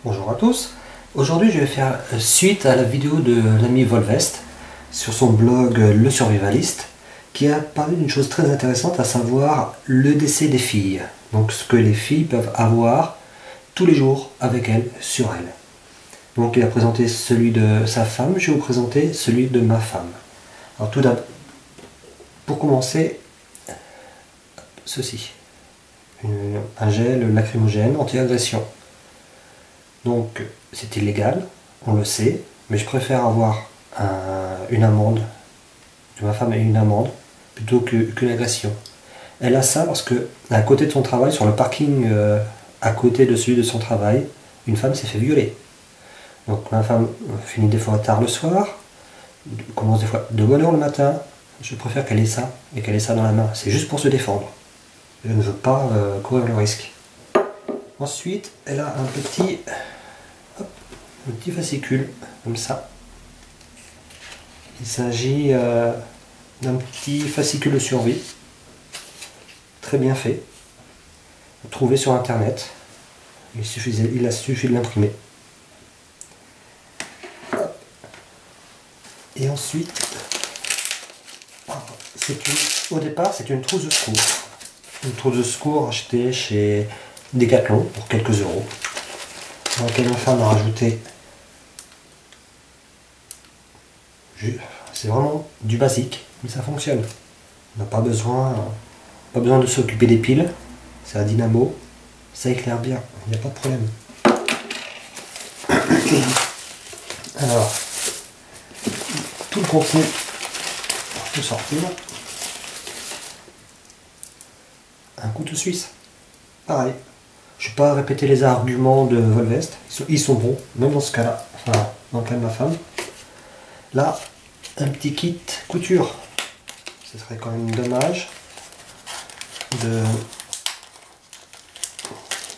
Bonjour à tous. Aujourd'hui, je vais faire suite à la vidéo de l'ami Volvest sur son blog Le Survivaliste qui a parlé d'une chose très intéressante, à savoir le décès des filles. Donc ce que les filles peuvent avoir tous les jours avec elles, sur elles. Donc il a présenté celui de sa femme, je vais vous présenter celui de ma femme. Alors tout d'abord, pour commencer, ceci. Un gel lacrymogène anti-agression. Donc c'est illégal, on le sait, mais je préfère avoir une amende, de ma femme et une amende, plutôt qu'une agression. Elle a ça parce que à côté de son travail, sur le parking à côté de celui de son travail, une femme s'est fait violer. Donc ma femme finit des fois tard le soir, commence des fois de bonne heure le matin. Je préfère qu'elle ait ça, et qu'elle ait ça dans la main. C'est juste pour se défendre. Je ne veux pas courir le risque. Ensuite, elle a un petit fascicule, comme ça. Il s'agit d'un petit fascicule de survie, très bien fait, trouvé sur internet. Il a suffi de l'imprimer. Et ensuite, au départ, c'est une trousse de secours. Une trousse de secours achetée chez Decathlon pour quelques euros, dans laquelle ma femme a rajouté. C'est vraiment du basique, mais ça fonctionne. On n'a pas besoin de s'occuper des piles. C'est à dynamo, ça éclaire bien, il n'y a pas de problème. Alors, tout le contenu peut sortir. Un couteau suisse, pareil. Je ne vais pas répéter les arguments de Volvest, ils sont bons, même dans ce cas-là, enfin, dans le cas de ma femme. Là, un petit kit couture. Ce serait quand même dommage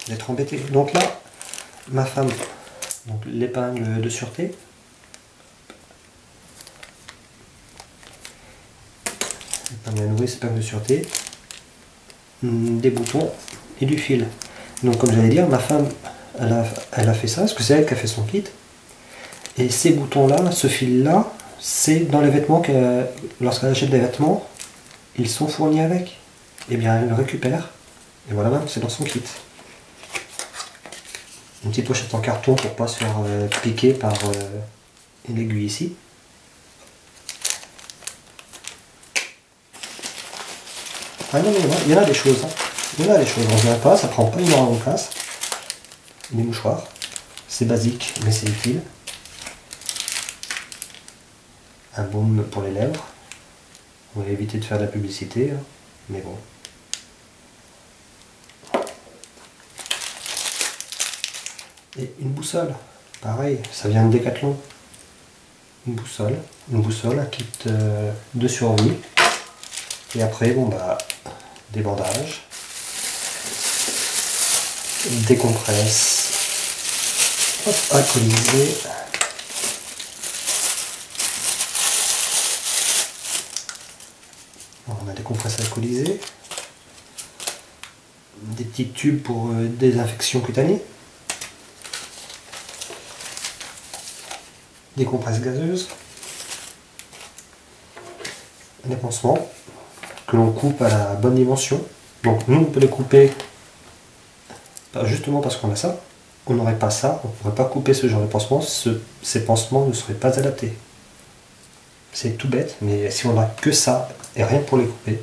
d'être embêté. Donc là, ma femme, l'épingle de sûreté. Épingle de sûreté. Des boutons et du fil. Donc comme j'allais dire, ma femme, elle a fait ça, parce que c'est elle qui a fait son kit. Et ces boutons-là, ce fil-là, c'est dans les vêtements lorsqu'elle achète des vêtements, ils sont fournis avec. Et bien elle le récupère, et voilà, même c'est dans son kit. Une petite pochette en carton pour ne pas se faire piquer par une aiguille ici. Ah non, il y en a des choses. Hein. Il y en a des choses, on ne vient pas, ça prend pas énormément de place. Des mouchoirs, c'est basique, mais c'est utile. Un baume pour les lèvres. On va éviter de faire de la publicité, hein, mais bon. Et une boussole, pareil, ça vient de Decathlon. Une boussole, un kit de survie. Et après, bon bah, des bandages, des compresses, alcoolisées. On a des compresses alcoolisées, des petits tubes pour désinfection cutanée, des compresses gazeuses, des pansements que l'on coupe à la bonne dimension. Donc nous on peut les couper justement parce qu'on a ça. On n'aurait pas ça, on ne pourrait pas couper ce genre de pansements, ces pansements ne seraient pas adaptés. C'est tout bête, mais si on n'a que ça et rien pour les couper,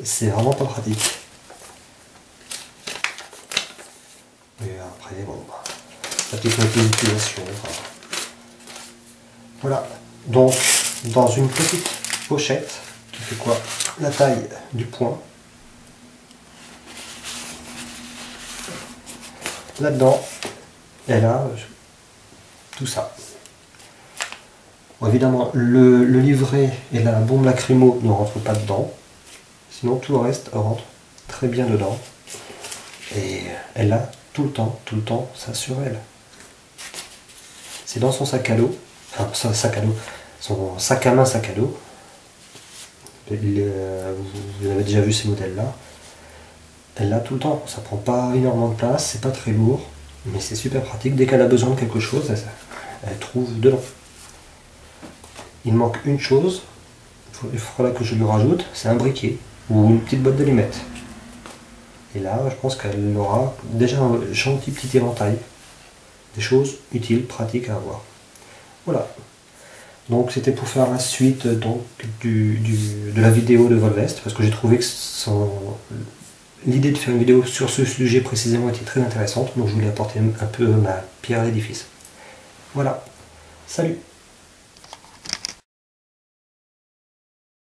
c'est vraiment pas pratique. Et après, bon, la petite utilisation. Enfin. Voilà, donc dans une petite pochette qui fait quoi? La taille du poing. Là-dedans, elle a tout ça. Bon, évidemment, le livret et la bombe lacrymo ne rentrent pas dedans. Sinon, tout le reste rentre très bien dedans. Et elle a tout le temps ça sur elle. C'est dans son sac à dos. Enfin, son sac à dos. Son sac à main, sac à dos. Vous avez déjà vu ces modèles-là. Elle l'a tout le temps. Ça prend pas énormément de place, c'est pas très lourd. Mais c'est super pratique, dès qu'elle a besoin de quelque chose, elle trouve dedans. Il manque une chose, il faudra que je lui rajoute, c'est un briquet ou une petite boîte d'allumettes. Et là, je pense qu'elle aura déjà un gentil petit éventail, des choses utiles, pratiques à avoir. Voilà. Donc c'était pour faire la suite donc, de la vidéo de Volvest, parce que j'ai trouvé que l'idée de faire une vidéo sur ce sujet précisément était très intéressante, donc je voulais apporter un peu ma pierre à l'édifice. Voilà. Salut!